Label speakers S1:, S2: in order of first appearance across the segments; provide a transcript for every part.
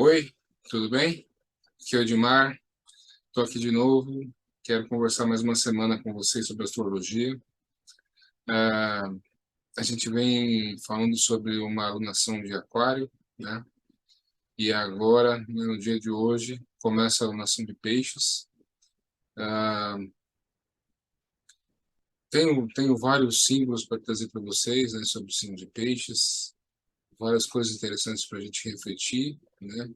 S1: Oi, tudo bem? Aqui é o Edmar, estou aqui de novo. Quero conversar mais uma semana com vocês sobre astrologia. Ah, a gente vem falando sobre uma alunação de Aquário, né? E agora, né, no dia de hoje, começa a alunação de Peixes. Ah, tenho vários símbolos para trazer para vocês, né, sobre o signo de Peixes, várias coisas interessantes para a gente refletir, né?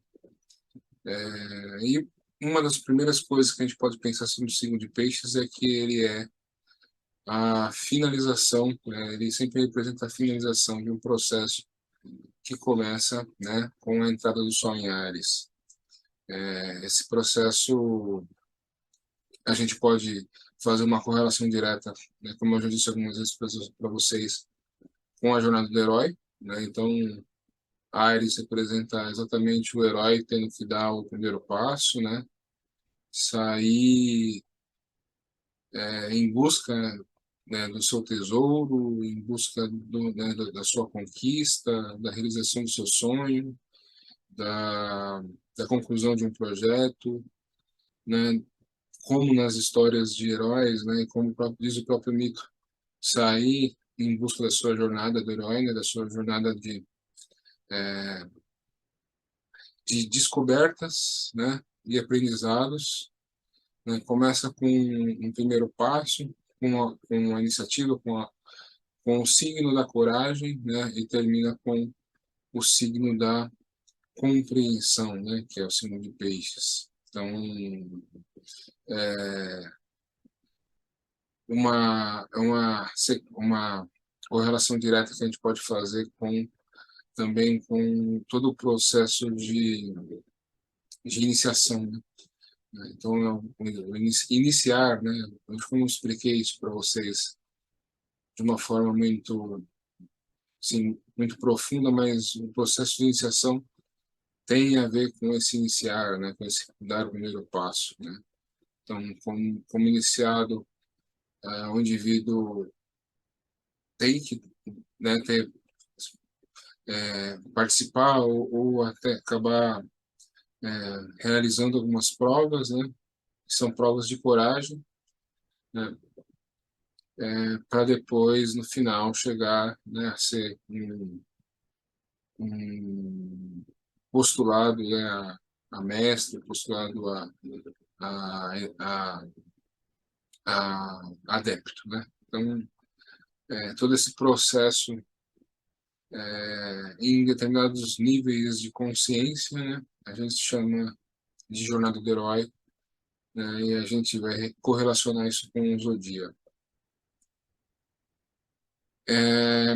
S1: E uma das primeiras coisas que a gente pode pensar sobre o signo de Peixes é que ele é a finalização, né, ele sempre representa a finalização de um processo que começa, né, com a entrada do Sol em Áries. Esse processo, a gente pode fazer uma correlação direta, né, como eu já disse algumas vezes para vocês, com a jornada do herói, né? Então, Áries representa exatamente o herói tendo que dar o primeiro passo, né? Sair em busca, né, do seu tesouro, em busca da sua conquista, da realização do seu sonho, da, da conclusão de um projeto, né, como nas histórias de heróis, né, como diz o próprio mito, sair em busca da sua jornada do herói, né, da sua jornada de descobertas, né, e aprendizados, né, começa com um primeiro passo, com a iniciativa, com o signo da coragem, né, e termina com o signo da compreensão, né, que é o signo de Peixes. Então, uma correlação direta que a gente pode fazer com também com todo o processo de iniciação, né? Então, iniciar, né, como eu expliquei isso para vocês de uma forma muito, assim, muito profunda, mas o processo de iniciação tem a ver com esse iniciar, né, com esse dar o primeiro passo, né? Então, como iniciado, o indivíduo tem que, né, participar ou até acabar realizando algumas provas, né, que são provas de coragem, né, para depois, no final, chegar, né, a ser um postulado, né, a mestre, postulado a, a, a adepto, né? Então, todo esse processo em determinados níveis de consciência, né, a gente chama de jornada do herói, né, e a gente vai correlacionar isso com o zodíaco.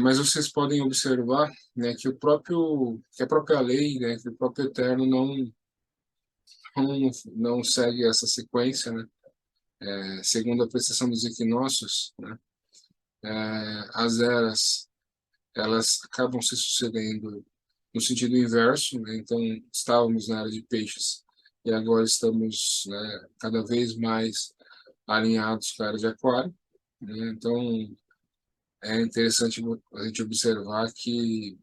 S1: Mas vocês podem observar, né, que a própria lei, né, que o próprio Eterno não segue essa sequência, né? Segundo a prestação dos equinócios, né, as eras elas acabam se sucedendo no sentido inverso, né? Então, estávamos na era de peixes e agora estamos, né, cada vez mais alinhados com a era de aquário, né? Então, é interessante a gente observar que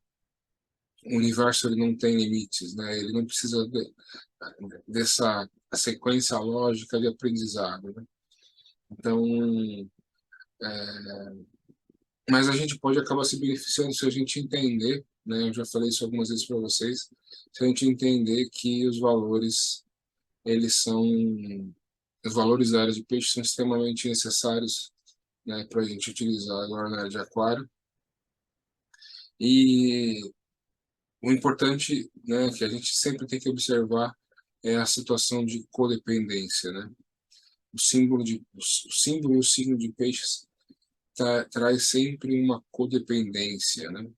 S1: o universo ele não tem limites, né? Ele não precisa dessa sequência lógica de aprendizado, né? Então, mas a gente pode acabar se beneficiando se a gente entender, né? Eu já falei isso algumas vezes para vocês, se a gente entender que eles são, os valores da área de peixe são extremamente necessários, né, para a gente utilizar agora na área de aquário. E o importante, né, que a gente sempre tem que observar é a situação de codependência, né? O símbolo e o signo de peixes traz sempre uma codependência, né?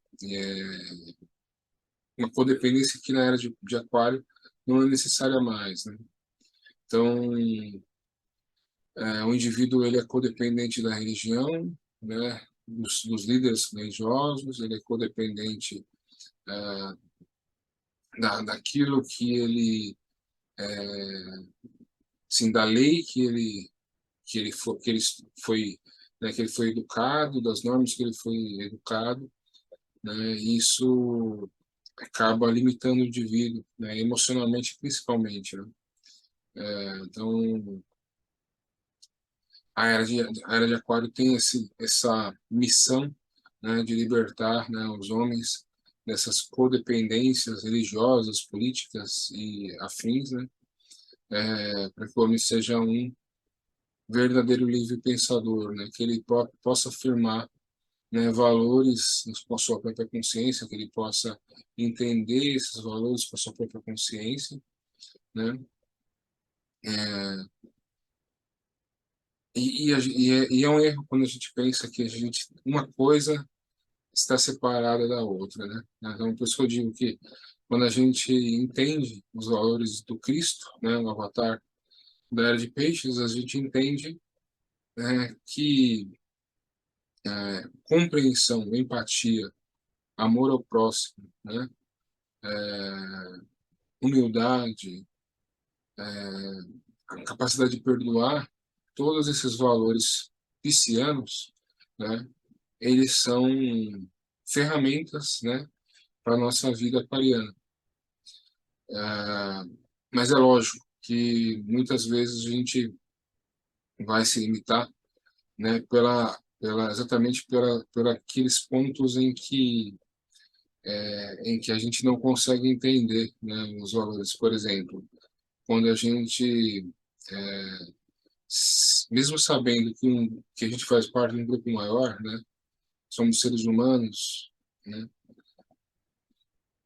S1: Uma codependência que na era de aquário não é necessária mais, né? Então, o indivíduo ele é codependente da religião, né? Dos líderes religiosos, ele é codependente daquilo que ele, sim, da lei que ele foi, né, que ele foi educado, das normas que ele foi educado, né? Isso acaba limitando o indivíduo, né, emocionalmente principalmente, né? Então, a era de Aquário tem essa missão, né, de libertar, né, os homens dessas codependências religiosas, políticas e afins, né, para que o homem seja um verdadeiro livre pensador, né, que ele possa afirmar, né, valores com a sua própria consciência, que ele possa entender esses valores com a sua própria consciência, né, e é um erro quando a gente pensa que uma coisa está separada da outra, né? Então, por isso que eu digo que quando a gente entende os valores do Cristo, né, o Avatar da Era de Peixes, a gente entende, né, que compreensão, empatia, amor ao próximo, né, humildade, a capacidade de perdoar, todos esses valores piscianos, né, eles são ferramentas, né, para a nossa vida aquariana. Mas é lógico que muitas vezes a gente vai se limitar, né, exatamente por aqueles pontos em que a gente não consegue entender, né, os valores. Por exemplo, quando a gente, mesmo sabendo que a gente faz parte de um grupo maior, né, somos seres humanos, né,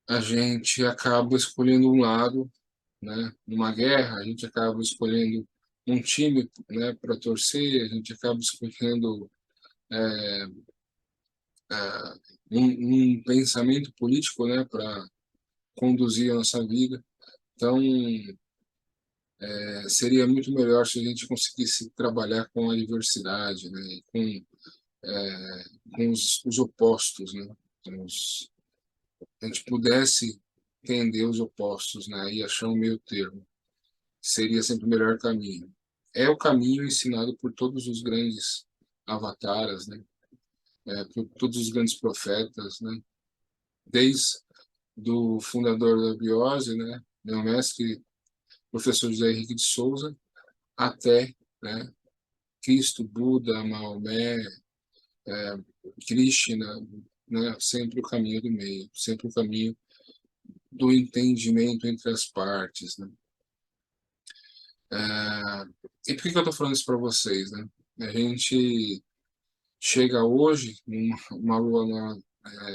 S1: a gente acaba escolhendo um lado, né? Numa guerra, a gente acaba escolhendo um time, né, para torcer, a gente acaba escolhendo um pensamento político, né, para conduzir a nossa vida. Então, seria muito melhor se a gente conseguisse trabalhar com a diversidade, né, com os opostos, né, a gente pudesse entender os opostos, né, e achar um meio termo. Seria sempre o melhor caminho. É o caminho ensinado por todos os grandes avataras, né? Por todos os grandes profetas, né? Desde do fundador da biose, né? Meu mestre, professor José Henrique de Souza, até, né, Cristo, Buda, Maomé, Krishna, né? Sempre o caminho do meio, sempre o caminho do entendimento entre as partes, né? E por que eu estou falando isso para vocês, né? A gente chega hoje, uma lua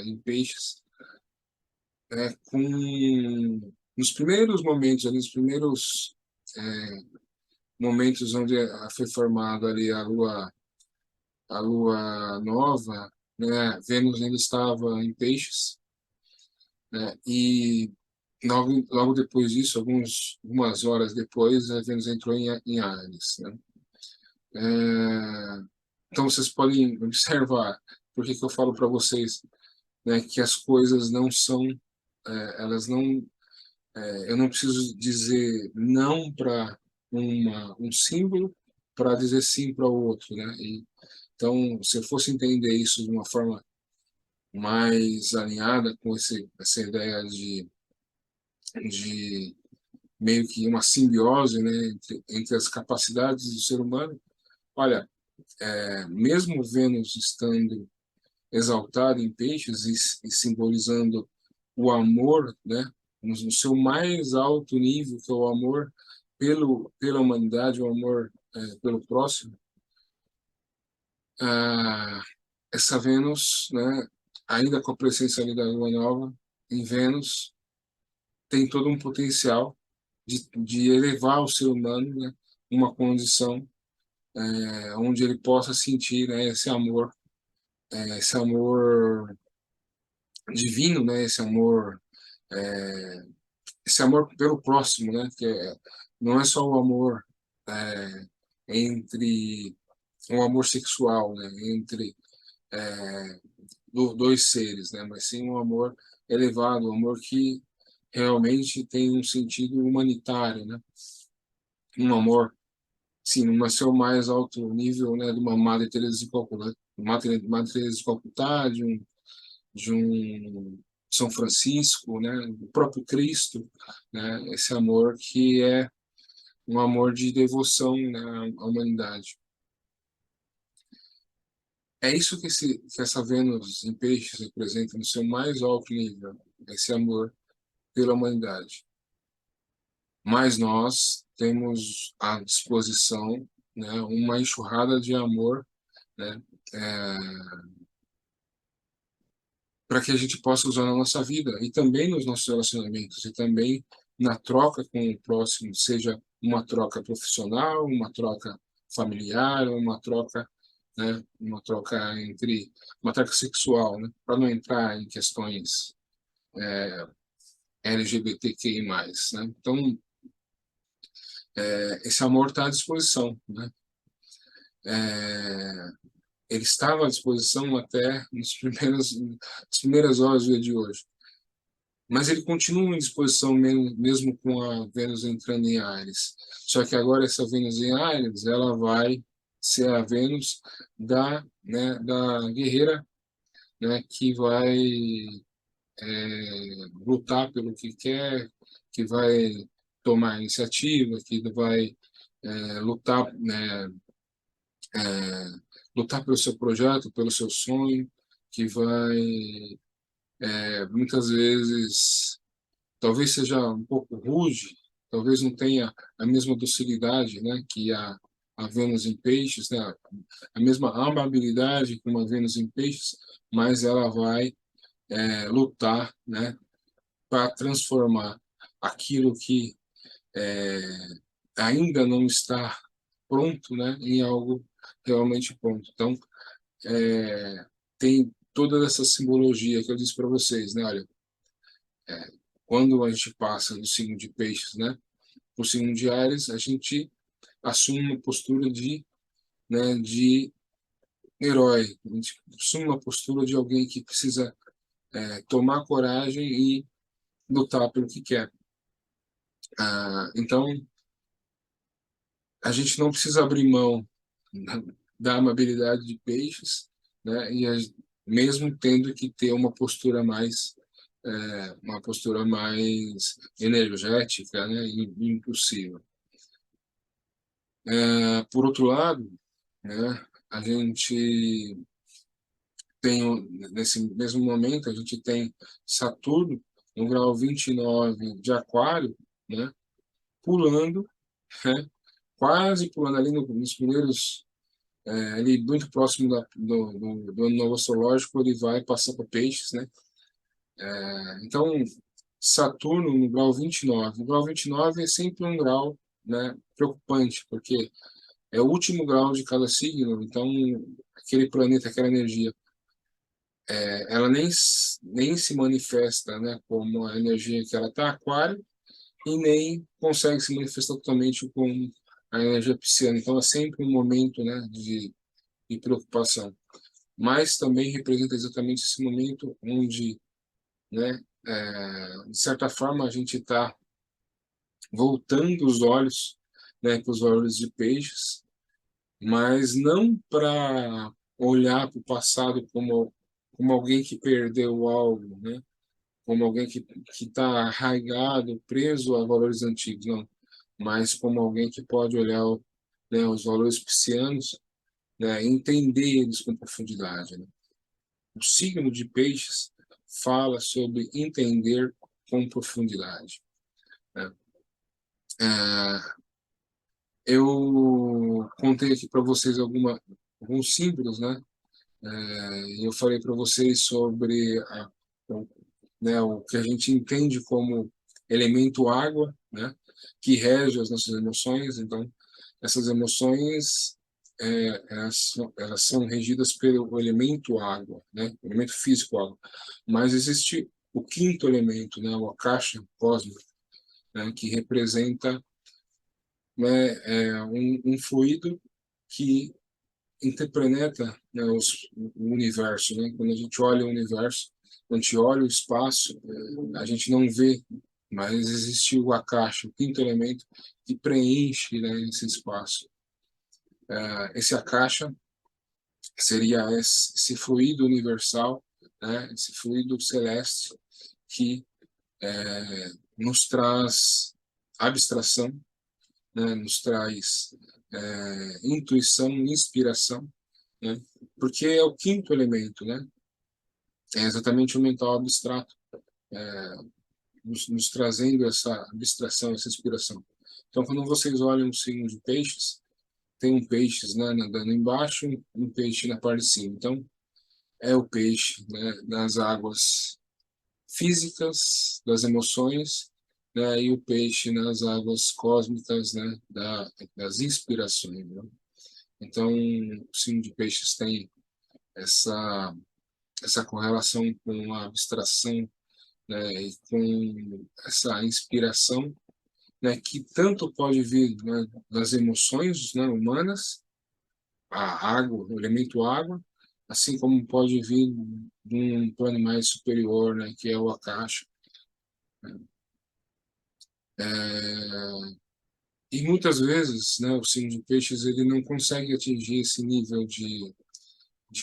S1: em peixes, nos primeiros momentos, ali, nos primeiros momentos onde foi formada ali a lua nova, né, Vênus ainda estava em peixes, né, e logo depois disso, algumas horas depois, a Vênus entrou em Áries, né. Então vocês podem observar, por que eu falo para vocês, né, que as coisas não são, elas não, eu não preciso dizer não para um símbolo para dizer sim para o outro, né? Então, se eu fosse entender isso de uma forma mais alinhada com essa ideia de meio que uma simbiose, né, entre as capacidades do ser humano, olha, mesmo Vênus estando exaltado em peixes e simbolizando o amor, né, no seu mais alto nível, que é o amor pela humanidade, o amor pelo próximo, ah, essa Vênus, né, ainda com a presença ali da Lua Nova em Vênus, tem todo um potencial de elevar o ser humano, né, uma condição onde ele possa sentir, né, esse amor divino, né, esse amor pelo próximo, né, não é só o amor é, entre um amor sexual, né, entre dois seres, né, mas sim um amor elevado, um amor que realmente tem um sentido humanitário, né, um amor, sim, no seu mais alto nível, né, de uma Madre Teresa de Calcutá, de um São Francisco, né, o próprio Cristo, né, esse amor que é um amor de devoção, né, à humanidade. É isso que essa Vênus em Peixes representa no seu mais alto nível, esse amor pela humanidade. Mas nós temos à disposição, né, uma enxurrada de amor, né, para que a gente possa usar na nossa vida e também nos nossos relacionamentos e também na troca com o próximo, seja uma troca profissional, uma troca familiar, uma troca, né, uma troca sexual, né, para não entrar em questões LGBTQI+, né? Então, esse amor está à disposição, né? É, ele estava à disposição até nas primeiras horas do dia de hoje. Mas ele continua em disposição mesmo com a Vênus entrando em Áries. Só que agora essa Vênus em Áries, ela vai ser a Vênus da guerreira, né, que vai lutar pelo que quer, que vai tomar iniciativa, que vai lutar, né, é, lutar pelo seu projeto, pelo seu sonho, que vai muitas vezes talvez seja um pouco rude, talvez não tenha a mesma docilidade, né, que a Vênus em Peixes, né, a mesma amabilidade que uma Vênus em Peixes, mas ela vai lutar, né, para transformar aquilo que ainda não está pronto, né, em algo realmente pronto. Então, tem toda essa simbologia que eu disse para vocês, né, olha, quando a gente passa do signo de Peixes, né, para o signo de Áries, a gente assume uma postura de herói, a gente assume uma postura de alguém que precisa tomar coragem e lutar pelo que quer. Então, a gente não precisa abrir mão, né, da amabilidade de Peixes, né, mesmo tendo que ter uma postura mais energética, né, e impulsiva. Por outro lado, né, a gente nesse mesmo momento, a gente tem Saturno no grau 29 de Aquário, né, pulando, né, quase pulando ali nos primeiros, ali muito próximo do ano novo astrológico, ele vai passar para Peixes, né? Então, Saturno no grau 29. O grau 29 é sempre um grau, né, preocupante, porque é o último grau de cada signo, então aquele planeta, aquela energia, ela nem se manifesta, né, como a energia que ela está, Aquário, e nem consegue se manifestar totalmente com a energia pisciana. Então é sempre um momento, né, de preocupação. Mas também representa exatamente esse momento onde, né, de certa forma, a gente está voltando os olhos, né, para os valores de Peixes, mas não para olhar para o passado como alguém que perdeu algo, né? Como alguém que está arraigado, preso a valores antigos, não, mas como alguém que pode olhar, né, os valores piscianos, né, e entender eles com profundidade, né? O signo de Peixes fala sobre entender com profundidade, né? É, eu contei aqui para vocês alguns símbolos, né? Eu falei para vocês sobre o que a gente entende como elemento água, né, que rege as nossas emoções. Então, essas emoções elas são regidas pelo elemento água, né, o elemento físico água. Mas existe o quinto elemento, né, o Akasha cósmico, né, que representa, né, um fluido que interpreta, né, o universo, né? Quando a gente olha o universo, quando a gente olha o espaço, a gente não vê, mas existe o Akasha, o quinto elemento, que preenche, né, esse espaço. Esse Akasha seria esse fluido universal, né, esse fluido celeste que nos traz abstração, né, nos traz intuição, inspiração, né, porque é o quinto elemento, né, é exatamente o mental abstrato, nos trazendo essa abstração, essa inspiração. Então, quando vocês olham o signo de peixes, tem um peixe, né, nadando embaixo, um peixe na parte de cima. Então, é o peixe, né, das águas físicas, das emoções, né, e o peixe nas águas cósmicas, né, das inspirações. Né? Então, o signo de peixes tem essa correlação com a abstração, né, e com essa inspiração, né, que tanto pode vir, né, das emoções, né, humanas, a água, o elemento água, assim como pode vir de um plano mais superior, né, que é o Akasha. E muitas vezes, né, o signo de peixes ele não consegue atingir esse nível de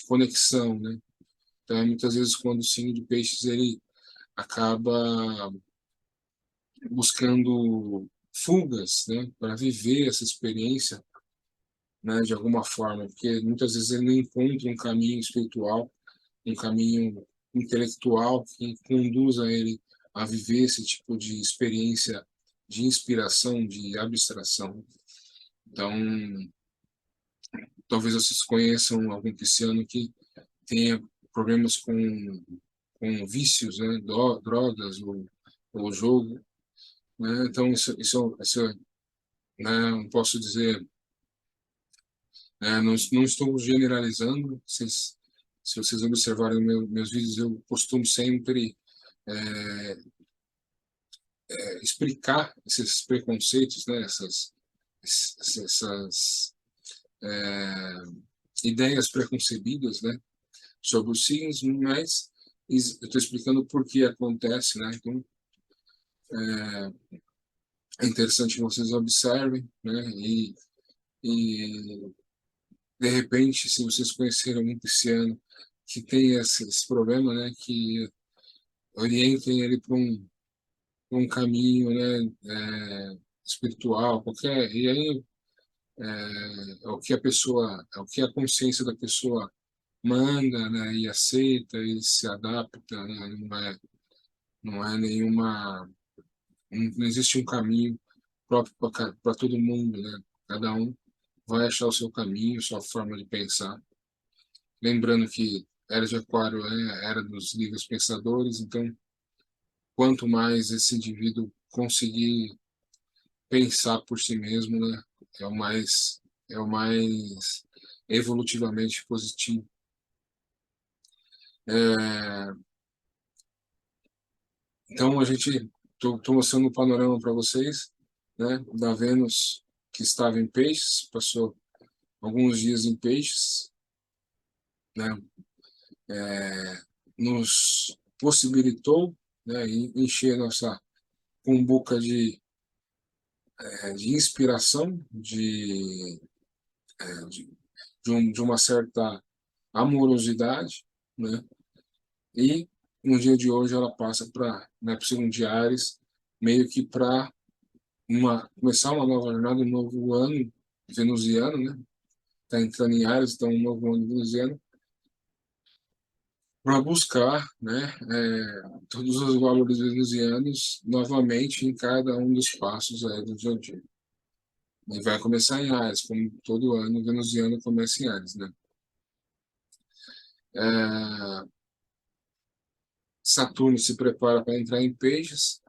S1: conexão, né? Então, muitas vezes quando o signo de peixes ele acaba buscando fugas, né, para viver essa experiência, né, de alguma forma, porque muitas vezes ele não encontra um caminho espiritual, um caminho intelectual que conduza ele a viver esse tipo de experiência de inspiração, de abstração. Então, talvez vocês conheçam algum pisciano que tenha problemas com vícios, né, drogas ou jogo, né? Então isso, né, não posso dizer, não estou generalizando. Se vocês observarem meus vídeos, eu costumo sempre é, explicar esses preconceitos, né, essas é, ideias preconcebidas, né, sobre os signos, mas eu estou explicando por que acontece, né? Então, é interessante que vocês observem, né? E de repente, se vocês conhecerem um pisciano que tem esse problema, né? Que orientem ele para um caminho, né? Espiritual, qualquer. E aí é o que a pessoa, é o que a consciência da pessoa manda, né? E aceita e se adapta, né? Não é nenhuma. Não existe um caminho próprio para todo mundo, né? Cada um vai achar o seu caminho, sua forma de pensar. Lembrando que Era de Aquário é a era dos livres pensadores, então quanto mais esse indivíduo conseguir pensar por si mesmo, né, é o mais evolutivamente positivo. É, então a gente tô mostrando um panorama para vocês, né, da Vênus que estava em Peixes, passou alguns dias em Peixes, né, nos possibilitou, né, encher nossa cumbuca de inspiração, de uma certa amorosidade, né, e no dia de hoje ela passa para, né, o segundo de Ares, meio que para começar uma nova jornada, um novo ano venusiano, né, está entrando em Ares, então um novo ano venusiano, para buscar, né, todos os valores venusianos novamente em cada um dos passos aí do zodíaco. E vai começar em Ares, como todo ano venusiano começa em Ares, né? É, Saturno se prepara para entrar em Peixes,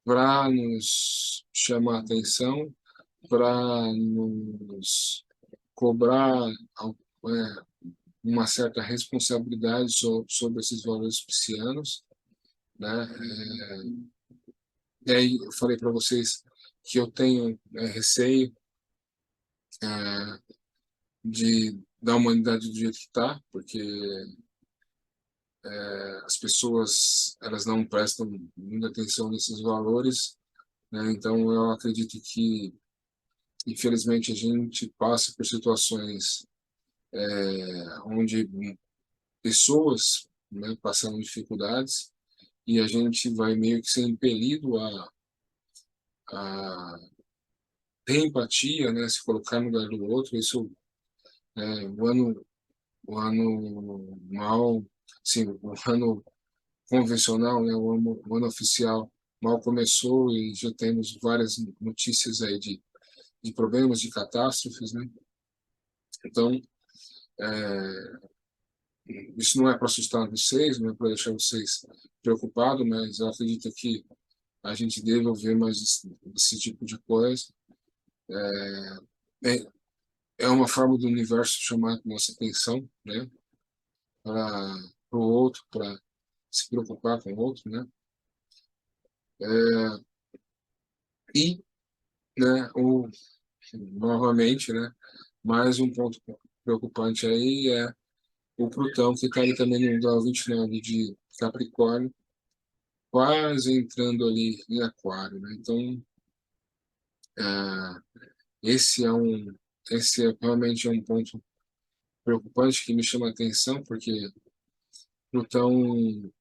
S1: para nos chamar a atenção, para nos cobrar uma certa responsabilidade sobre esses valores piscianos, né? E aí eu falei para vocês que eu tenho receio da humanidade do jeito que está, porque as pessoas elas não prestam muita atenção nesses valores, né? Então eu acredito que infelizmente a gente passa por situações onde pessoas né, passando dificuldades, e a gente vai meio que ser impelido a ter empatia, né, se colocar no lugar do outro. Isso, o ano mal, sim, o ano convencional, né, o ano oficial mal começou e já temos várias notícias aí de problemas, de catástrofes, né? Então, isso não é para assustar vocês, não é para deixar vocês preocupados, mas eu acredito que a gente deve ouvir mais esse tipo de coisa. É, é uma forma do universo chamar nossa atenção, né? Para o outro, para se preocupar com o outro, né? E, né, novamente, né? Mais um ponto preocupante aí é o Plutão, que está ali também no grau 29 de Capricórnio, quase entrando ali em Aquário, né? Então, ah, esse é um, esse é realmente um ponto preocupante que me chama a atenção, porque Plutão,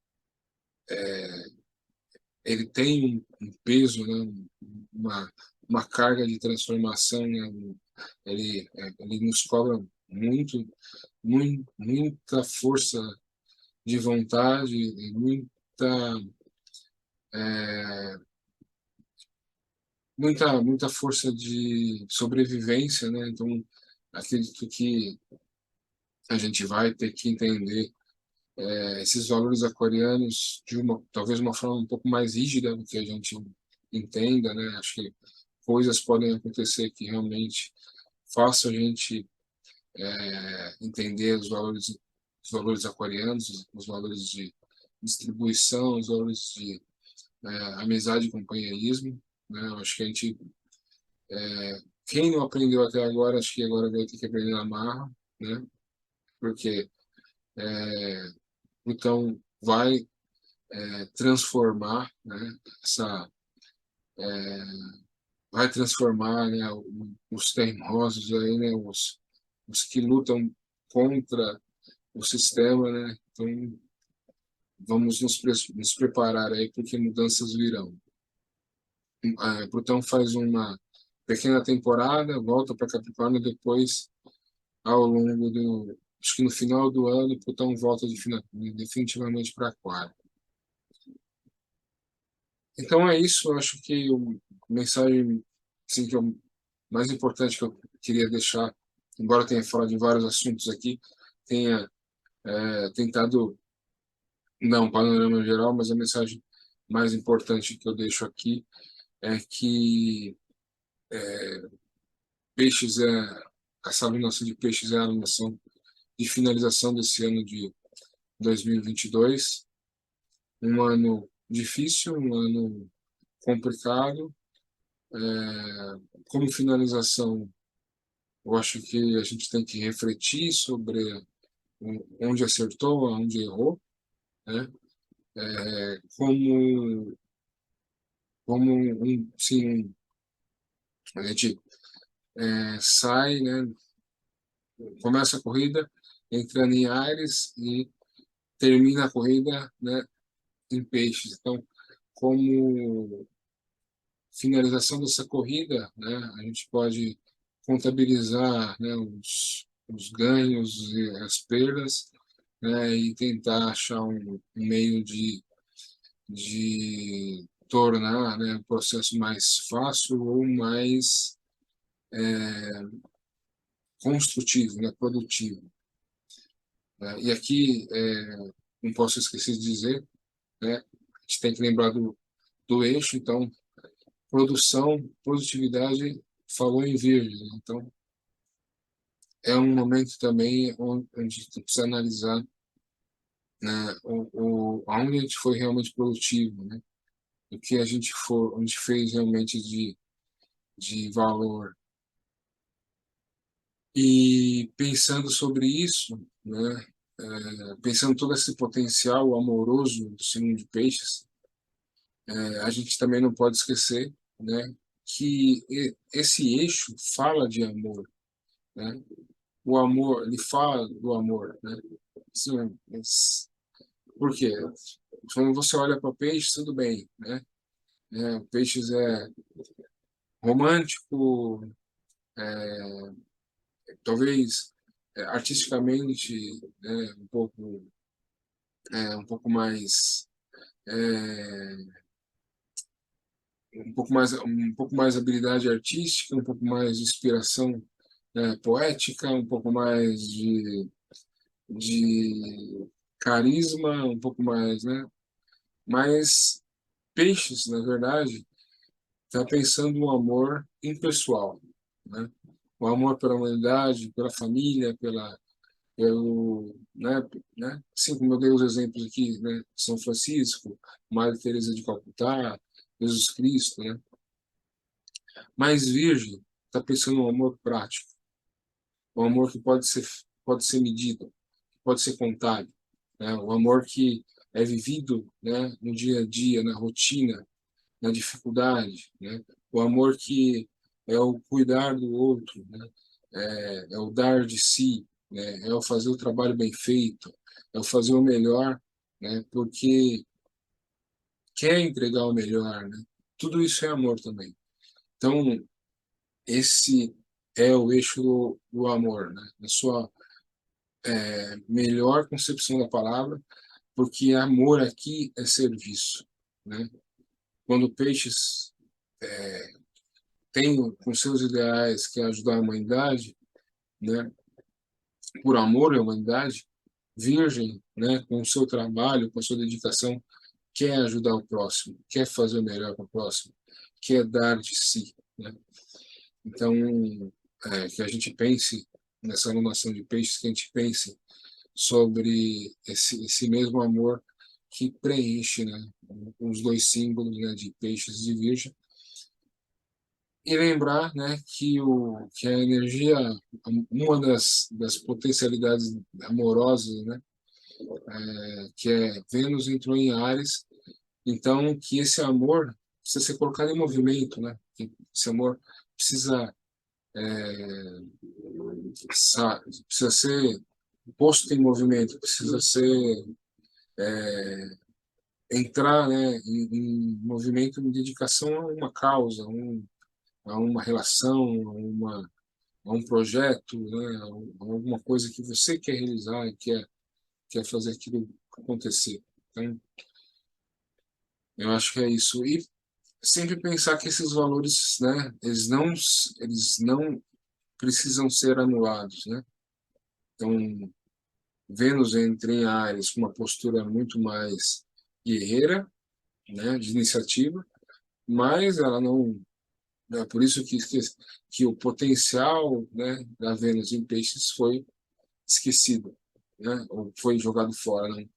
S1: ele tem um peso, né? uma, uma carga de transformação, né? Ele nos cobra muita força de vontade e é, muita força de sobrevivência, né? Então, acredito que a gente vai ter que entender esses valores aquarianos de talvez uma forma um pouco mais rígida do que a gente entenda, né? Acho que coisas podem acontecer que realmente façam a gente entender os valores aquarianos, os valores de distribuição, os valores de amizade e companheirismo, né? Eu acho que a gente, quem não aprendeu até agora, acho que agora vai ter que aprender na marra, né? Porque então vai transformar, né? Essa vai transformar, né? Os teimosos aí, né? Os que lutam contra o sistema, né? Então vamos nos preparar aí porque mudanças virão. Plutão faz uma pequena temporada, volta para Capricórnio, depois, ao longo acho que no final do ano, Plutão volta definitivamente para Aquário. Então é isso, eu acho que a mensagem assim, que eu, mais importante que eu queria deixar, embora eu tenha falado de vários assuntos aqui, tenha tentado dar um panorama geral, mas a mensagem mais importante que eu deixo aqui é que Peixes essa alunação de Peixes é a alunação de finalização desse ano de 2022, um ano difícil, um ano complicado. Como finalização, eu acho que a gente tem que refletir sobre onde acertou, onde errou, né? Como sim, a gente sai, né? Começa a corrida entrando em Ares e termina a corrida, né? Em Peixes. Então, como finalização dessa corrida, né, a gente pode contabilizar, né, os ganhos e as perdas, né, e tentar achar um meio de tornar, né, o processo mais fácil ou mais construtivo, né, produtivo. Né? E aqui, não posso esquecer de dizer, né, a gente tem que lembrar do eixo, então, produtividade falou em verde, né? Então, é um momento também onde a gente precisa analisar, né, aonde a gente foi realmente produtivo, né? O que a gente onde fez realmente de valor. E pensando sobre isso, né, pensando todo esse potencial amoroso do signo de Peixes, a gente também não pode esquecer, né, que esse eixo fala de amor, né? O amor, ele fala do amor, né? Assim, Por quê? Quando você olha para peixes, tudo bem, né? Peixes é romântico, talvez artisticamente, né, um pouco mais é, um pouco mais habilidade artística, um pouco mais de inspiração poética, um pouco mais de carisma, um pouco mais, né? Mas Peixes, na verdade, está pensando no amor impessoal, né? O amor pela humanidade, pela família, né? Assim como eu dei os exemplos aqui, né? São Francisco, Madre Teresa de Calcutá, Jesus Cristo, né? Mas Virgem está pensando no amor prático, o amor que pode ser medido, pode ser contado, né? O amor que é vivido, né? No dia a dia, na rotina, na dificuldade, né? O amor que é o cuidar do outro, né? É o dar de si, né? É o fazer o trabalho bem feito, é o fazer o melhor, né? Porque quer entregar o melhor, né? Tudo isso é amor também. Então, esse é o eixo do amor, né? Na sua melhor concepção da palavra, porque amor aqui é serviço, né? Quando Peixes tem com seus ideais que é ajudar a humanidade, né? Por amor à humanidade, Virgem, né? Com o seu trabalho, com a sua dedicação, quer ajudar o próximo, quer fazer o melhor para o próximo, quer dar de si, né? Então, que a gente pense nessa alunação de Peixes, que a gente pense sobre esse mesmo amor que preenche, né, os dois símbolos, né, de Peixes e de Virgem, e lembrar, né, que a energia, uma das potencialidades amorosas, né, que é Vênus entrou em Áries, então que esse amor precisa ser colocado em movimento, né, que esse amor precisa precisa ser posto em movimento, precisa ser entrar, né, em movimento em dedicação a uma causa, a uma relação, a um projeto, né, a alguma coisa que você quer realizar e quer fazer aquilo acontecer. Então, eu acho que é isso. E sempre pensar que esses valores, né, eles não precisam ser anulados, né? Então, Vênus entra em Áries com uma postura muito mais guerreira, né, de iniciativa, mas ela não. É por isso que o potencial, né, da Vênus em Peixes foi esquecido, né, ou foi jogado fora. Né?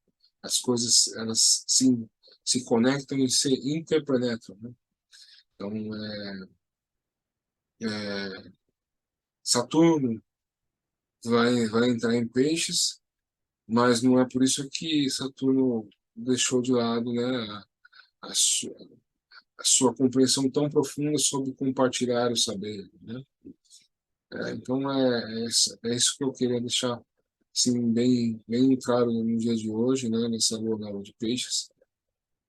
S1: As coisas elas se conectam e se interpenetram. Né? Então, é, Saturno vai entrar em Peixes, mas não é por isso que Saturno deixou de lado, né, a, su, a sua compreensão tão profunda sobre compartilhar o saber. Né? Então, é isso que eu queria deixar assim, bem claro no dia de hoje, né, nessa lua nova de peixes.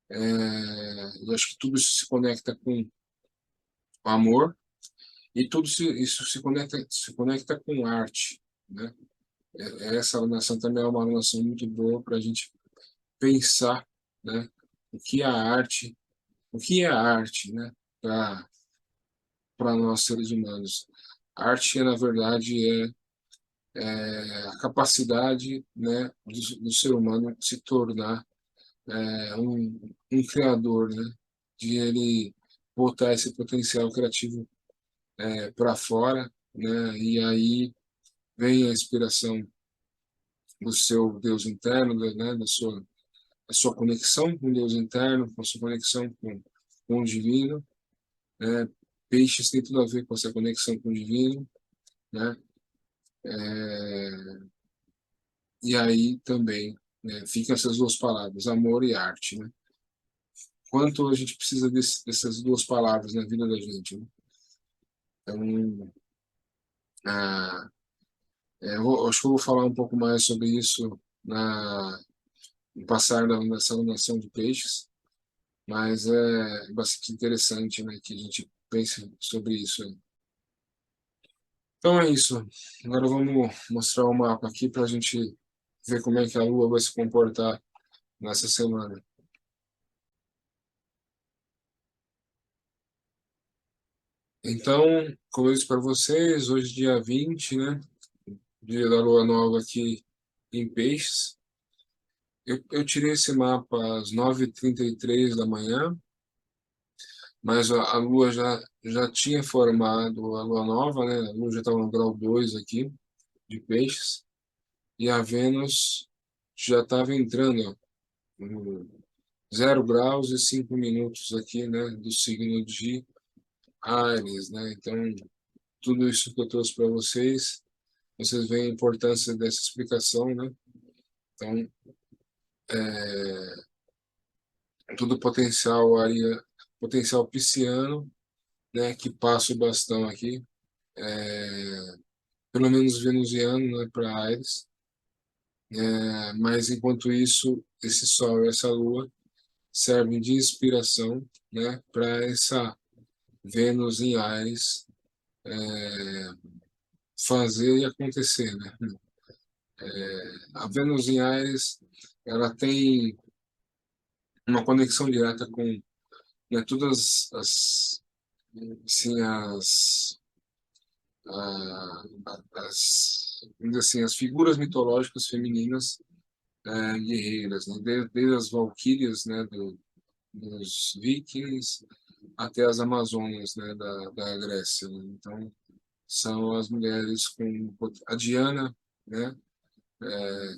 S1: Eu acho que tudo isso se conecta com o amor e isso se conecta com arte, né? Essa alunação também é uma alunação muito boa para a gente pensar, né, o que é a arte, o que é a arte, né, para nós seres humanos. A arte, na verdade, a capacidade, né, do ser humano se tornar um criador, né, de ele botar esse potencial criativo para fora, né, e aí vem a inspiração do seu Deus interno, né, a sua conexão com o Deus interno, com a sua conexão com o divino, né, Peixes tem tudo a ver com essa conexão com o divino, né, e aí também né, ficam essas duas palavras, amor e arte, né? Quanto a gente precisa dessas duas palavras na vida da gente, né? Então, acho que eu vou falar um pouco mais sobre isso passar nessa alunação de peixes, mas é bastante interessante, né, que a gente pense sobre isso aí. Então é isso. Agora vamos mostrar o mapa aqui para a gente ver como é que a Lua vai se comportar nessa semana. Então, como eu disse para vocês, hoje dia 20, né, dia da Lua Nova aqui em Peixes. Eu tirei esse mapa às 9h33 da manhã, mas a Lua já tinha formado a Lua Nova, né? A Lua já estava no grau 2 aqui, de Peixes, e a Vênus já estava entrando, ó, no 0 graus e 5 minutos aqui, né? Do signo de Áries, né? Então, tudo isso que eu trouxe para vocês veem a importância dessa explicação, né? Então, tudo potencial pisciano, né, que passa o bastão aqui, pelo menos venusiano, né, para Ares. Mas enquanto isso, esse Sol e essa Lua servem de inspiração, né, para essa Vênus em Ares fazer e acontecer, né? A Vênus em Ares, ela tem uma conexão direta com, né, todas assim, vamos dizer assim, as figuras mitológicas femininas guerreiras, né? Desde as valquírias, né, dos vikings até as amazonas, né, da Grécia, né? Então, são as mulheres com a Diana, né,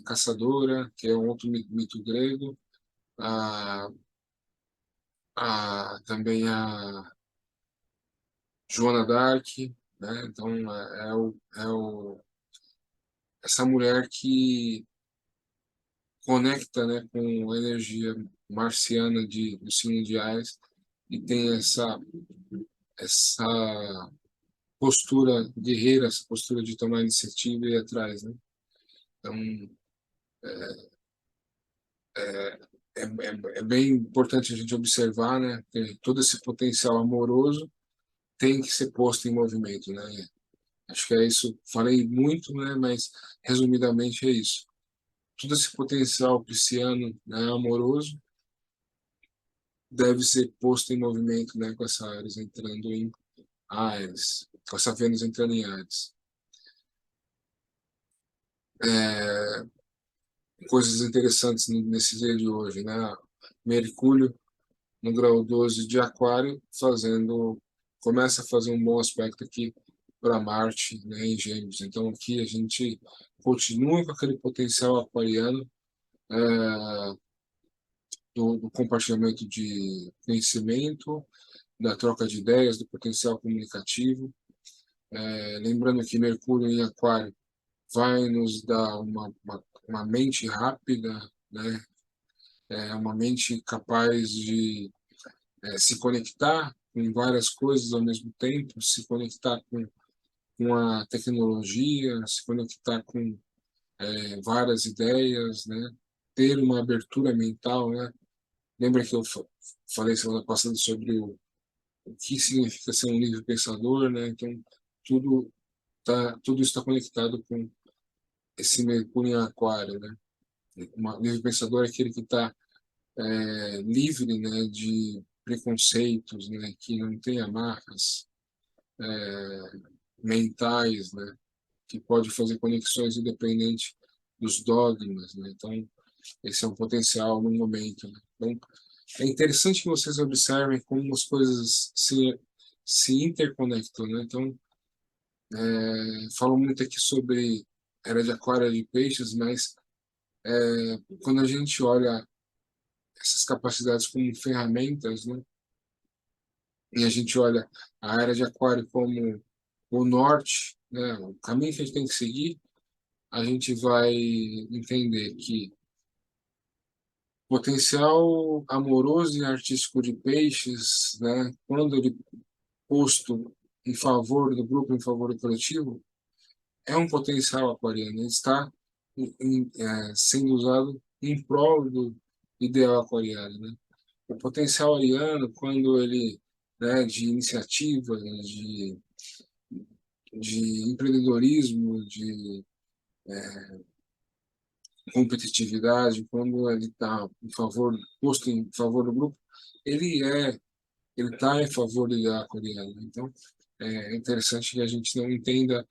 S1: caçadora, que é um outro mito grego, a, também a Joana d'Arc, né? Então, essa mulher que conecta, né, com a energia marciana do signo de Ares e tem essa postura guerreira, essa postura de tomar iniciativa e ir atrás, né? Então, é bem importante a gente observar, né, que todo esse potencial amoroso tem que ser posto em movimento, né? Acho que é isso. Falei muito, né, mas resumidamente é isso. Todo esse potencial pisciano, né, amoroso deve ser posto em movimento, né, com essa Ares entrando em Ares, com essa Vênus entrando em Ares. É, coisas interessantes nesse dia de hoje, né? Mercúrio no grau 12 de Aquário, começa a fazer um bom aspecto aqui para Marte, né, em Gêmeos. Então aqui a gente continua com aquele potencial aquariano do compartilhamento de conhecimento, da troca de ideias, do potencial comunicativo. Lembrando que Mercúrio em Aquário vai nos dar uma mente rápida, né? Uma mente capaz de se conectar com várias coisas ao mesmo tempo, se conectar com a tecnologia, se conectar com várias ideias, né? Ter uma abertura mental, né? Lembra que eu falei semana passada sobre o que significa ser um livre pensador, né? Então, tudo isso está conectado com esse Mercúrio em Aquário, né? Um livre pensador é aquele que está livre, né, de preconceitos, né, que não tem amarras mentais, né, que pode fazer conexões independente dos dogmas, né? Então, esse é um potencial no momento, né? Então, é interessante que vocês observem como as coisas se interconectam, né? Então, falo muito aqui sobre era de Aquário e de Peixes, mas quando a gente olha essas capacidades como ferramentas, né? E a gente olha a era de Aquário como o norte, né? O caminho que a gente tem que seguir, a gente vai entender que o potencial amoroso e artístico de Peixes, né? Quando ele posto em favor do grupo, em favor do coletivo, é um potencial aquariano. Ele está sendo usado em prol do ideal aquariano, né? O potencial ariano, quando ele, né, de iniciativa, de empreendedorismo, de competitividade, quando ele está em favor, posto em favor do grupo, ele ele está em favor do ideal aquariano. Então, é interessante que a gente não entenda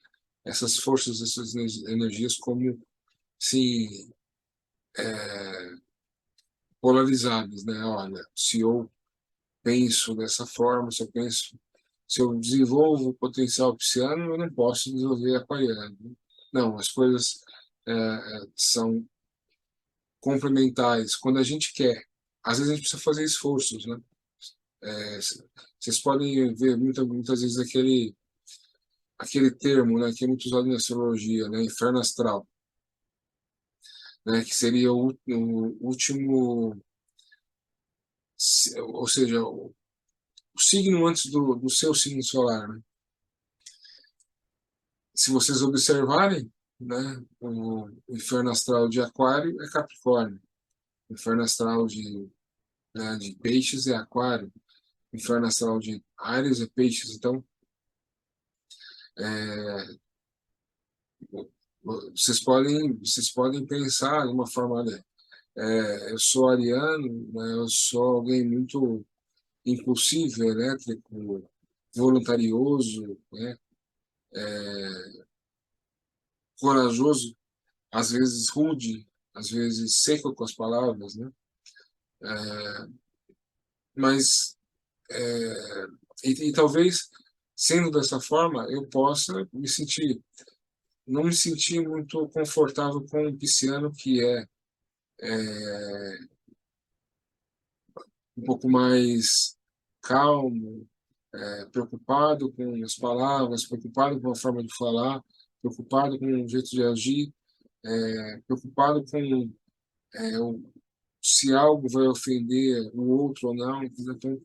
S1: essas forças, essas energias como, sim, polarizadas, né? Olha, se eu penso dessa forma, se eu desenvolvo o potencial pisciano, eu não posso desenvolver aquariano. Não, as coisas são complementares. Quando a gente quer, às vezes a gente precisa fazer esforços, né? É, vocês podem ver muitas vezes aquele termo, né, que é muito usado na astrologia, né, inferno astral, né, que seria o último, ou seja, o signo antes do seu signo solar, né? Se vocês observarem, né, o inferno astral de Aquário é Capricórnio, o inferno astral de Peixes é Aquário, o inferno astral de Áries é Peixes. Então, é, vocês podem pensar de uma forma, olha, eu sou ariano, né, eu sou alguém muito impulsivo, elétrico, voluntarioso, né, corajoso, às vezes rude, às vezes seco com as palavras, né? Mas e talvez sendo dessa forma eu possa não me sentir muito confortável com um pisciano que é um pouco mais calmo, preocupado com as palavras, preocupado com a forma de falar, preocupado com o jeito de agir, preocupado com se algo vai ofender o outro ou não. Então,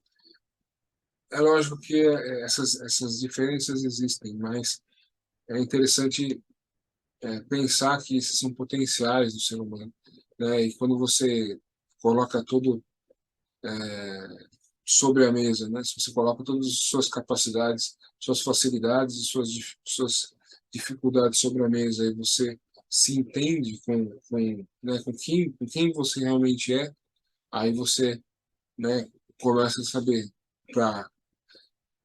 S1: é lógico que essas diferenças existem, mas é interessante pensar que esses são potenciais do ser humano, né? E quando você coloca tudo sobre a mesa, né? Se você coloca todas as suas capacidades, suas facilidades e suas dificuldades sobre a mesa e você se entende né, com quem você realmente é, aí você, né, começa a saber para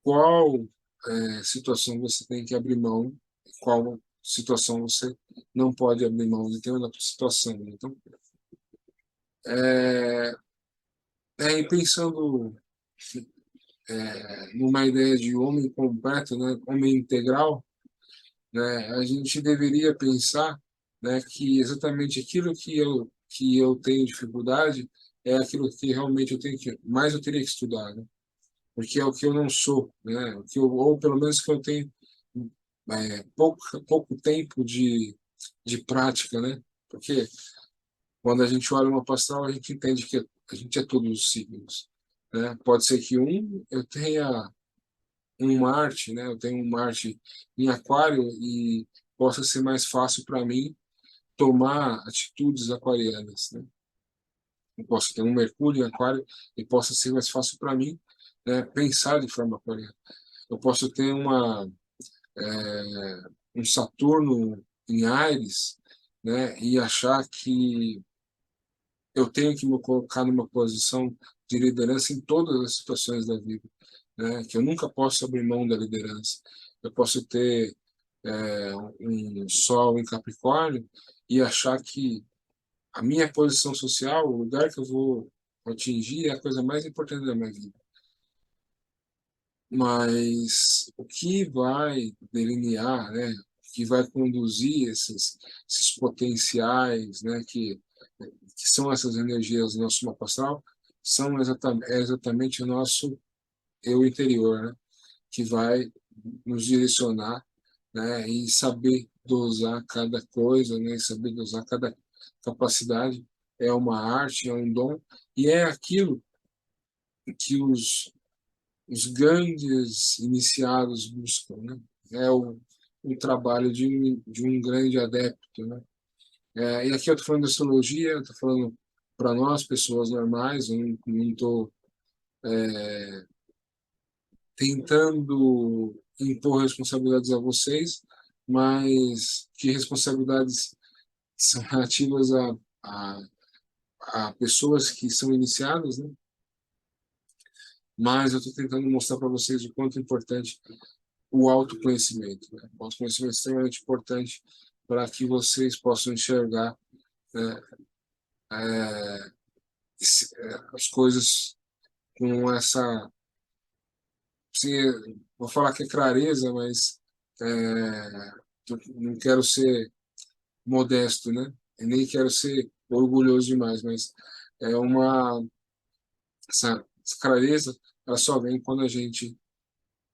S1: qual situação você tem que abrir mão, qual situação você não pode abrir mão de determinada situação, né? Então, é, e pensando numa ideia de homem completo, né, homem integral, né, a gente deveria pensar, né, que exatamente aquilo que eu tenho dificuldade é aquilo que realmente mais eu teria que estudar, né? Porque é o que eu não sou, né? O que eu, ou pelo menos que eu tenho pouco tempo de prática, né? Porque quando a gente olha uma pastoral, a gente entende que a gente é todos os signos, né? Pode ser que eu tenha um Marte, né? Eu tenho um Marte em Aquário e possa ser mais fácil para mim tomar atitudes aquarianas, né? Eu posso ter um Mercúrio em Aquário e possa ser mais fácil para mim, né, pensar de forma aquariana. Eu posso ter um Saturno em Áries, né, e achar que eu tenho que me colocar numa posição de liderança em todas as situações da vida, né, que eu nunca posso abrir mão da liderança. Eu posso ter um Sol em Capricórnio e achar que a minha posição social, o lugar que eu vou atingir é a coisa mais importante da minha vida. Mas o que vai delinear, né, o que vai conduzir esses potenciais, né, que são essas energias do nosso mapa astral, é exatamente o nosso eu interior, né, que vai nos direcionar, né, e saber dosar cada coisa, né, e saber dosar cada capacidade. É uma arte, é um dom, e é aquilo que os grandes iniciados buscam, né? É o trabalho de um grande adepto, né? E aqui eu estou falando de astrologia, estou falando para nós, pessoas normais, eu não estou tentando impor responsabilidades a vocês, mas que responsabilidades são relativas a, a pessoas que são iniciadas, né? Mas eu estou tentando mostrar para vocês o quanto é importante o autoconhecimento, né? O autoconhecimento é extremamente importante para que vocês possam enxergar, né, as coisas com essa, assim, vou falar que é clareza, mas não quero ser modesto, né? Eu nem quero ser orgulhoso demais, mas é essa clareza, ela só vem quando a gente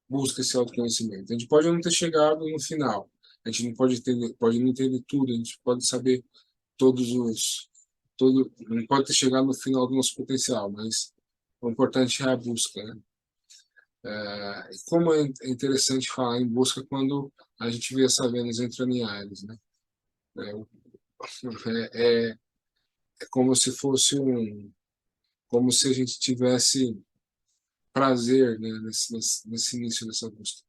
S1: busca esse autoconhecimento. A gente pode não ter chegado no final, a gente não pode não entender tudo, a gente pode saber todos os, não pode ter chegado no final do nosso potencial, mas o importante é a busca, né? E como é interessante falar em busca quando a gente vê essa Vênus entrando em Áries, né? É, é, é como se fosse como se a gente tivesse prazer, né, nesse início dessa busca.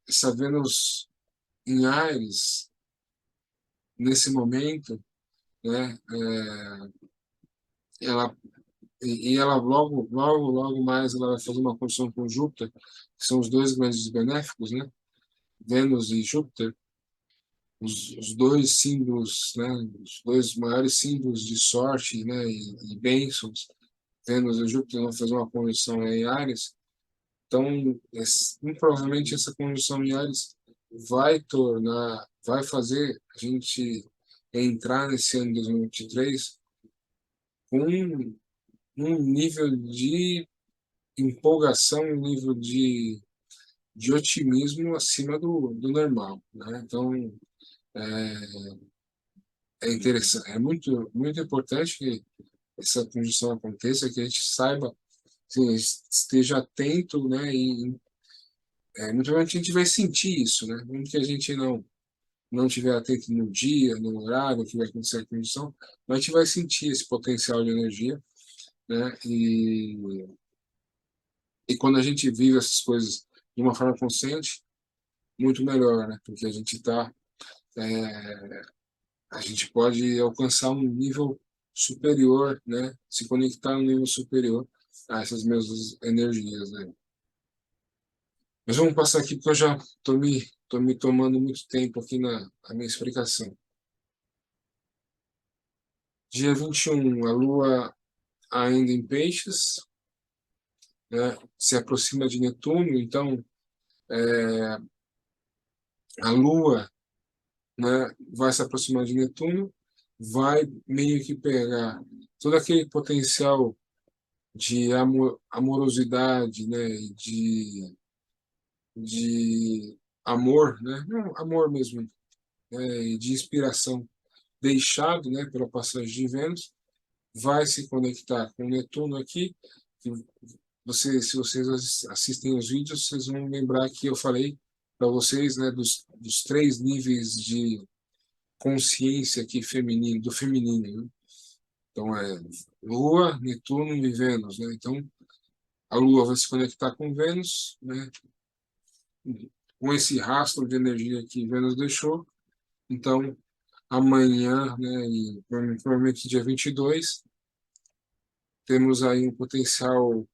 S1: Essa Vênus em Ares, nesse momento, né, ela e ela logo mais ela vai fazer uma conjunção com Júpiter, que são os dois grandes benéficos, né, Vênus e Júpiter, os dois símbolos, né, os dois maiores símbolos de sorte, né, e bênçãos. Vênus e Júpiter vão fazer uma conjunção em Ares. Então, provavelmente essa conjunção em Ares vai fazer a gente entrar nesse ano de 2023 com um nível de empolgação, um nível de otimismo acima do normal, né? Então, é interessante, é muito importante que essa conjunção aconteça, que a gente saiba, assim, esteja atento, né? E muito provavelmente a gente vai sentir isso, né? Mesmo que a gente não tiver atento no dia, no horário que vai acontecer a condição, mas a gente vai sentir esse potencial de energia, né? E quando a gente vive essas coisas de uma forma consciente, muito melhor, né? Porque a gente pode alcançar um nível superior, né? Se conectar a um nível superior a essas mesmas energias, né? Mas vamos passar aqui porque eu já tô me tomando muito tempo aqui na minha explicação. Dia 21, a Lua ainda em Peixes, né, se aproxima de Netuno, então a Lua, né, vai se aproximar de Netuno, vai meio que pegar todo aquele potencial de amorosidade, né, e de amor, né, não, amor mesmo, né, e de inspiração deixado, né, pela passagem de Vênus, vai se conectar com Netuno aqui. Que se vocês assistem os vídeos, vocês vão lembrar que eu falei para vocês, né, dos três níveis de consciência aqui feminino, do feminino, né? Então Lua, Netuno e Vênus, né? Então a Lua vai se conectar com Vênus, né? Com esse rastro de energia que Vênus deixou. Então amanhã, né, e provavelmente dia 22, temos aí um potencial,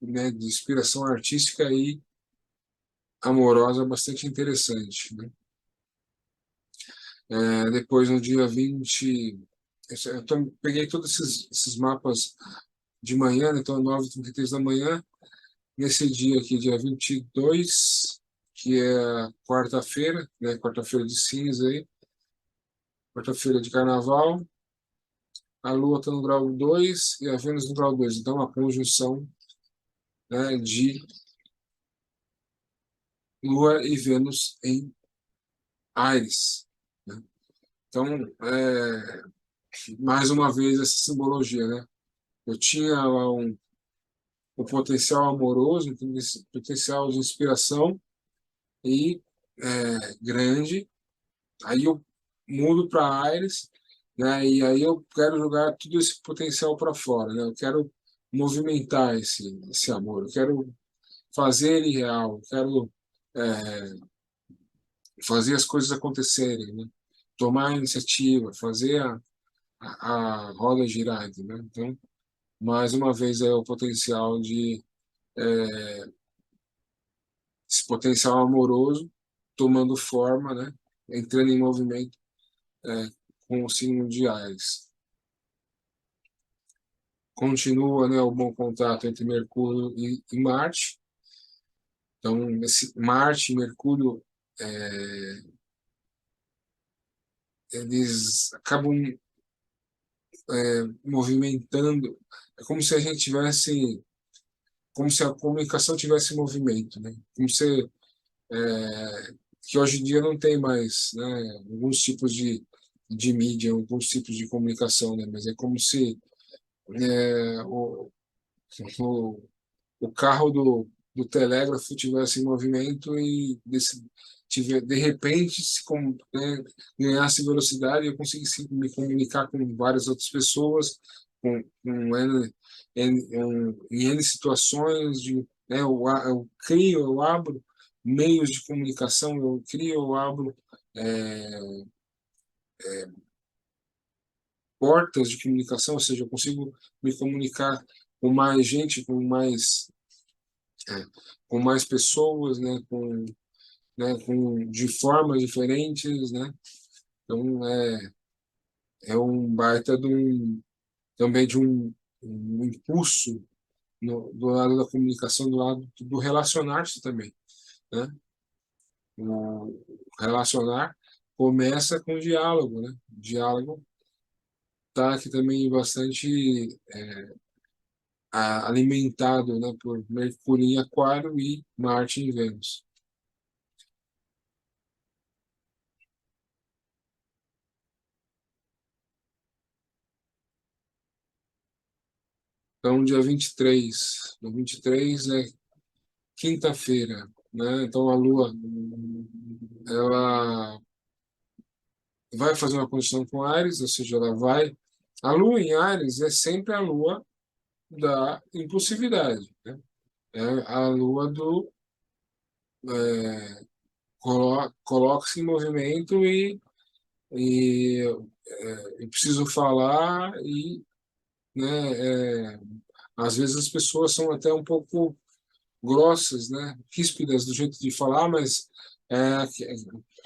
S1: né, de inspiração artística e amorosa bastante interessante, né? Depois, no dia 20, peguei todos esses mapas de manhã, né? Então 9h33 da manhã, nesse dia aqui, dia 22, que é quarta-feira, né? Quarta-feira de cinza aí, quarta-feira de carnaval, a Lua está no grau 2 e a Vênus no grau 2, então uma conjunção, né, de Lua e Vênus em Áries, né? Então, mais uma vez essa simbologia, né? Eu tinha lá um potencial amoroso, um potencial de inspiração e grande, Aí eu mudo para Ares, né? E aí eu quero jogar todo esse potencial para fora, né? Eu quero movimentar esse amor, eu quero fazer ele real, eu quero fazer as coisas acontecerem, né? Tomar a iniciativa, fazer a roda girar, entendeu? Então, mais uma vez é o potencial de esse potencial amoroso tomando forma, né? Entrando em movimento é, com o signo de Ares. Continua, né, o bom contato entre Mercúrio e Marte. Então, esse Marte e Mercúrio, é, eles acabam movimentando. É como se a gente tivesse, como se a comunicação tivesse movimento, né? Como se que hoje em dia não tem mais, né, alguns tipos de mídia, alguns tipos de comunicação, né? Mas é como se o, o carro do telégrafo tivesse em movimento e de repente né, ganhasse velocidade e eu conseguisse me comunicar com várias outras pessoas, com em N situações, né, eu crio, eu abro meios de comunicação, eu crio, eu abro é, portas de comunicação, ou seja, eu consigo me comunicar com mais gente, é, com mais pessoas, de formas diferentes, né? Então é um baita também de um impulso do lado da comunicação, do lado do relacionar-se também, né? O relacionar começa com o diálogo, né? O diálogo está aqui também bastante alimentado, né, por Mercúrio em Aquário e Marte em Vênus. Então, dia 23, no 23 é quinta-feira, né? Então a Lua ela vai fazer uma condição com Áries, ou seja, ela vai. A Lua em Áries é sempre a Lua da impulsividade, né? É a Lua do coloca-se em movimento e eu preciso falar e, né? Às vezes as pessoas são até um pouco grossas, né, ríspidas do jeito de falar, mas a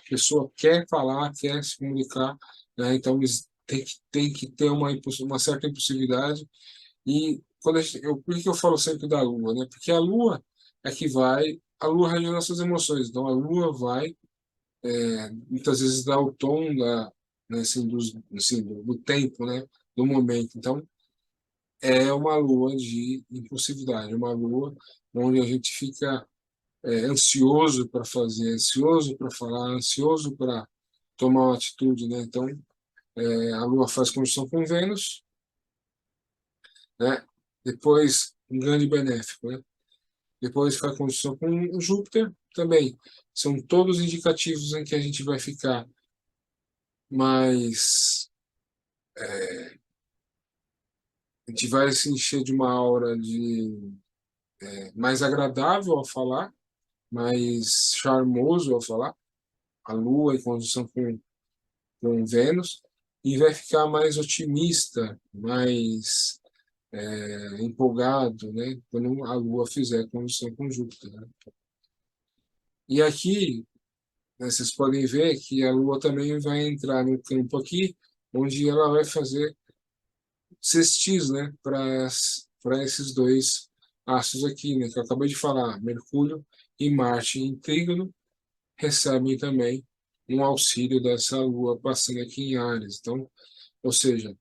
S1: pessoa quer falar, quer se comunicar, né, então eles tem que ter uma certa impulsividade. E quando por que eu falo sempre da Lua, né? Porque a Lua é que vai, a Lua rege nossas emoções, então a Lua vai muitas vezes dar o tom né, assim, do tempo, né, do momento. Então é uma lua de impulsividade, uma lua onde a gente fica ansioso para fazer, ansioso para falar, ansioso para tomar uma atitude, né? Então, a Lua faz conjunção com Vênus, né? Depois, um grande benéfico, né? Depois faz conjunção com Júpiter, também. São todos indicativos em que a gente vai ficar mais... A gente vai se encher de uma aura mais agradável ao falar, mais charmoso ao falar, a Lua em conjunção com Vênus, e vai ficar mais otimista, mais empolgado, né, quando a Lua fizer conjunção com Júpiter, né? E aqui, né, vocês podem ver que a Lua também vai entrar no campo aqui, onde ela vai fazer sextis, né, para esses dois astros aqui, né, que eu acabei de falar, Mercúrio e Marte em trígono, recebem também um auxílio dessa Lua passando aqui em Áries. Então, ou seja,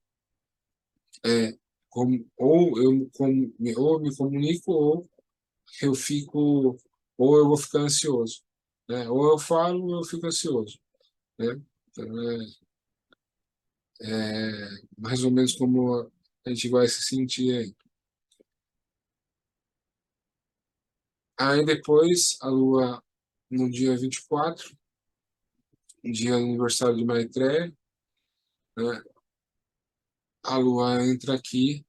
S1: ou eu me comunico eu fico ou eu vou ficar ansioso, né? Ou eu falo ou eu fico ansioso, né? Então, mais ou menos como a gente vai se sentir aí. Aí depois a Lua no dia 24 dia do aniversário de Maitreya, né? A Lua entra aqui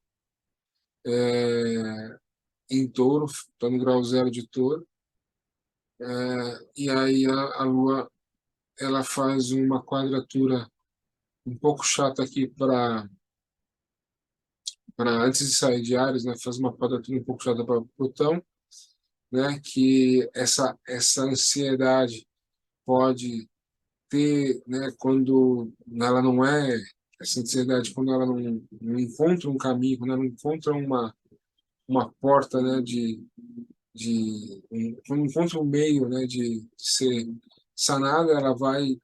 S1: é, em Touro, está no grau zero de Touro, e aí a Lua ela faz uma quadratura um pouco chata aqui para antes de sair de Áries, né? Faz uma quadratura um pouco chata para Plutão, né? Que essa ansiedade pode ter, né? Quando ela não é essa ansiedade, quando ela não encontra um caminho, quando ela não encontra uma porta, né? Quando encontra um meio, né? De ser sanada, ela vai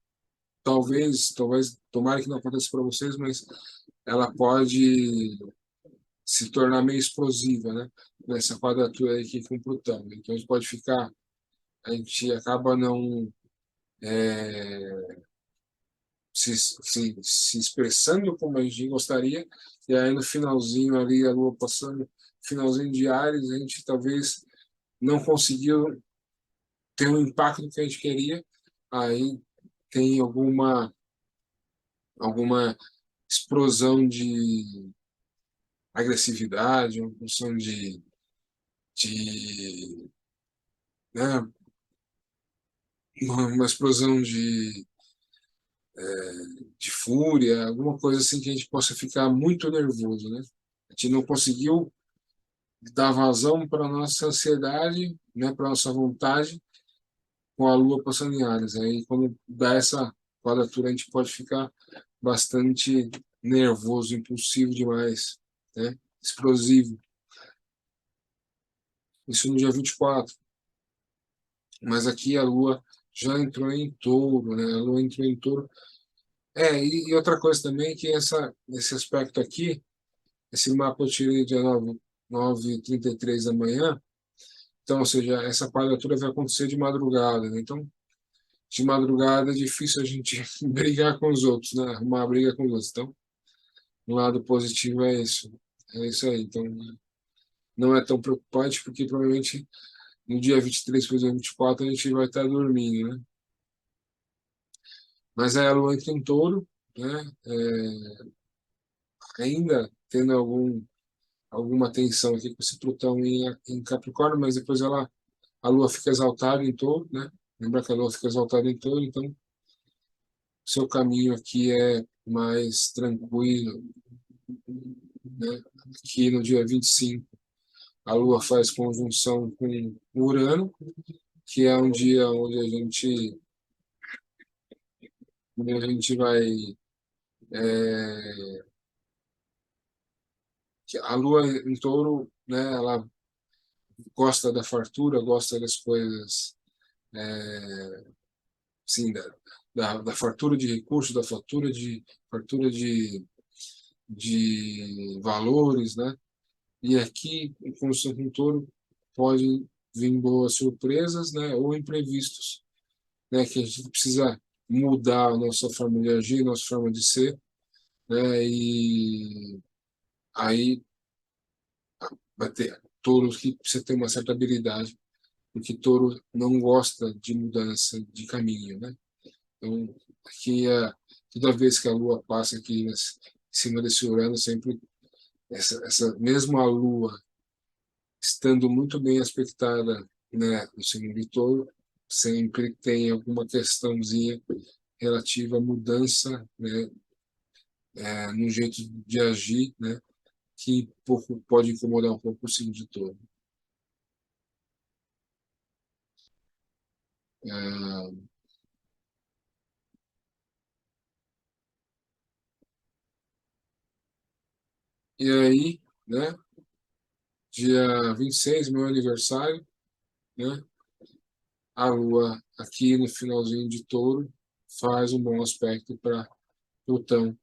S1: talvez, tomara que não aconteça para vocês, mas ela pode se tornar meio explosiva, né? Nessa quadratura aí aqui com Plutão. Então a gente pode ficar, a gente acaba não se expressando como a gente gostaria, e aí no finalzinho ali, a Lua passando, finalzinho de Áries, a gente talvez não conseguiu ter o impacto que a gente queria, aí tem alguma explosão de agressividade, uma explosão de né, uma explosão de fúria, alguma coisa assim que a gente possa ficar muito nervoso, né? A gente não conseguiu dar vazão para a nossa ansiedade, né, para a nossa vontade, com a Lua passando em Áries. Aí, quando dá essa quadratura, a gente pode ficar bastante nervoso, impulsivo demais, né? Explosivo. Isso no dia 24. Mas aqui a Lua já entrou em Touro, né? A Lua entrou em Touro. E outra coisa também que esse aspecto aqui, esse mapa eu tirei dia 9h33 da manhã, então, ou seja, essa quadratura vai acontecer de madrugada, né? Então, de madrugada é difícil a gente brigar com os outros, né? Arrumar briga com os outros. Então, um lado positivo é isso aí. Então, não é tão preocupante, porque provavelmente no dia 23 para o dia 24 a gente vai estar dormindo, né? Mas aí a Lua entra em Touro, né? Ainda tendo alguma tensão aqui com esse Plutão em Capricórnio, mas depois a Lua fica exaltada em Touro, né? Lembra que a Lua fica exaltada em Touro, então seu caminho aqui é mais tranquilo, né? Aqui no dia 25 a Lua faz conjunção com Urano, que é um dia onde a gente vai é, que a Lua em Touro, né? Ela gosta da fartura, gosta das coisas sim, da fartura de recursos, da fartura de valores, né? E aqui, em conjunção com touro, pode vir boas surpresas, né? Ou imprevistos, né? Que a gente precisa mudar a nossa forma de agir, nossa forma de ser, né? E aí vai ter touros que precisa ter uma certa habilidade, porque touro não gosta de mudança de caminho, né? Então, aqui, toda vez que a Lua passa aqui em cima desse Urano, sempre essa mesma Lua estando muito bem aspectada, né, no signo de Touro, sempre tem alguma questãozinha relativa à mudança, né, no jeito de agir, né, que pode incomodar um pouco o signo de Touro. É, e aí, né, dia 26, meu aniversário, né, a Lua aqui no finalzinho de Touro faz um bom aspecto para Plutão,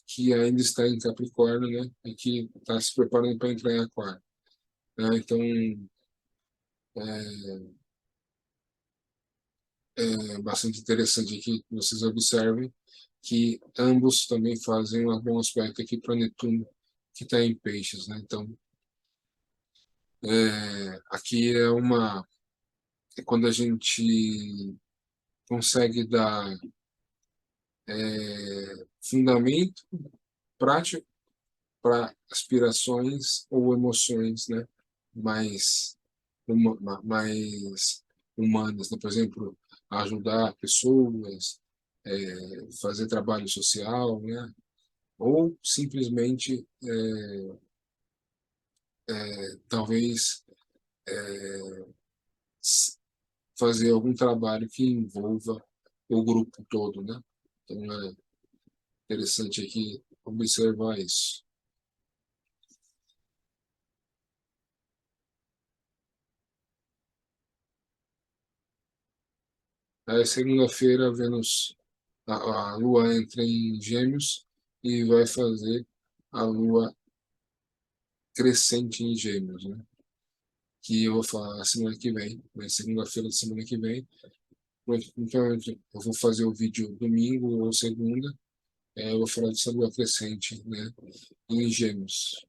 S1: que ainda está em Capricórnio, né? E que está se preparando para entrar em Aquário, né? Então, é bastante interessante aqui que vocês observem que ambos também fazem um bom aspecto aqui para Netuno, que está em Peixes, né? Então, aqui é quando a gente consegue dar fundamento prático para aspirações ou emoções, né, mais, mais humanas, né? Por exemplo, ajudar pessoas, fazer trabalho social, né? Ou simplesmente, talvez, fazer algum trabalho que envolva o grupo todo, né? Então, é interessante aqui observar isso. Aí, segunda-feira, Vênus, a Lua entra em Gêmeos e vai fazer a Lua crescente em Gêmeos, né? Que eu vou falar semana que vem, né? Segunda-feira da semana que vem. Então, eu vou fazer o vídeo domingo ou segunda. Eu vou falar dessa Lua crescente, né? Em Gêmeos.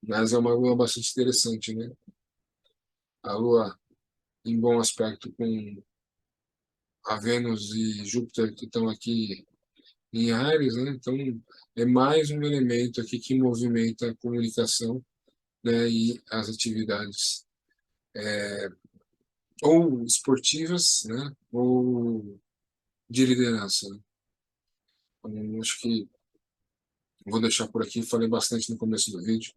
S1: Mas é uma Lua bastante interessante, né? A Lua em bom aspecto com a Vênus e Júpiter que estão aqui em Áries, né? Então, é mais um elemento aqui que movimenta a comunicação, né? E as atividades ou esportivas, né? Ou de liderança, né? Então, acho que vou deixar por aqui. Falei bastante no começo do vídeo.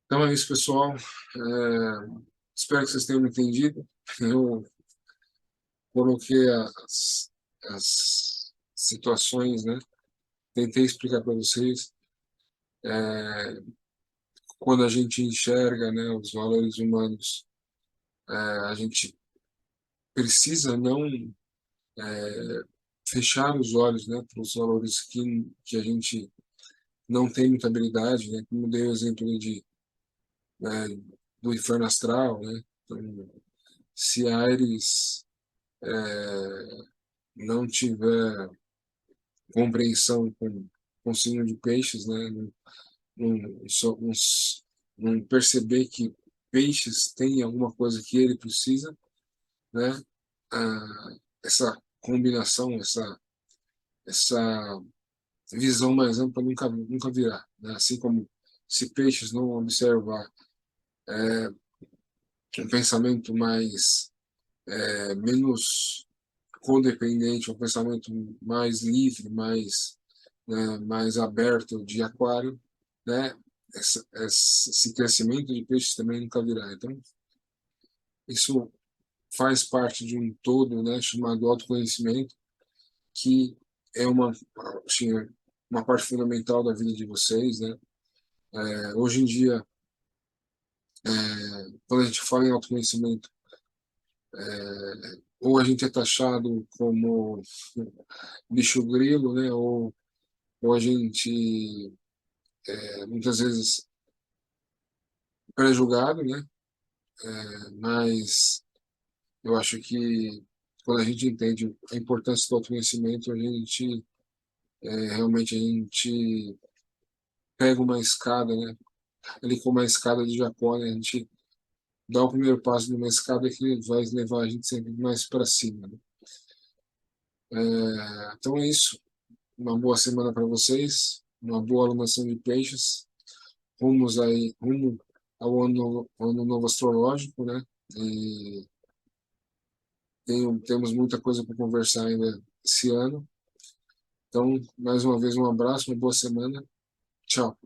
S1: Então é isso, pessoal. Espero que vocês tenham entendido. Eu coloquei as situações, né? Tentei explicar para vocês. Quando a gente enxerga, né, os valores humanos, a gente precisa não fechar os olhos, né, para os valores que a gente não tem muita habilidade, né, como dei o exemplo de, né, do inferno astral, né, então, se Ares não tiver compreensão com o signo de peixes, né, não perceber que peixes têm alguma coisa que ele precisa, né, essa combinação, essa visão mais ampla nunca virá, né? Assim como se peixes não observar um pensamento mais menos codependente, um pensamento mais livre, mais né, mais aberto de aquário, né? Esse crescimento de peixes também nunca virá. Então, isso faz parte de um todo, né, chamado autoconhecimento, que é assim, uma parte fundamental da vida de vocês, né? Hoje em dia, quando a gente fala em autoconhecimento, ou a gente é taxado como bicho grilo, né? Ou a gente muitas vezes pré-julgado, né? Mas eu acho que quando a gente entende a importância do autoconhecimento, a gente realmente a gente pega uma escada, né? Ali como uma escada de Jacó, né? A gente dá o primeiro passo numa escada que vai levar a gente sempre mais para cima, né? Então é isso. Uma boa semana para vocês, uma boa alunação de peixes, rumo ao ano novo astrológico, né? E temos muita coisa para conversar ainda esse ano. Então, mais uma vez, um abraço, uma boa semana. Tchau.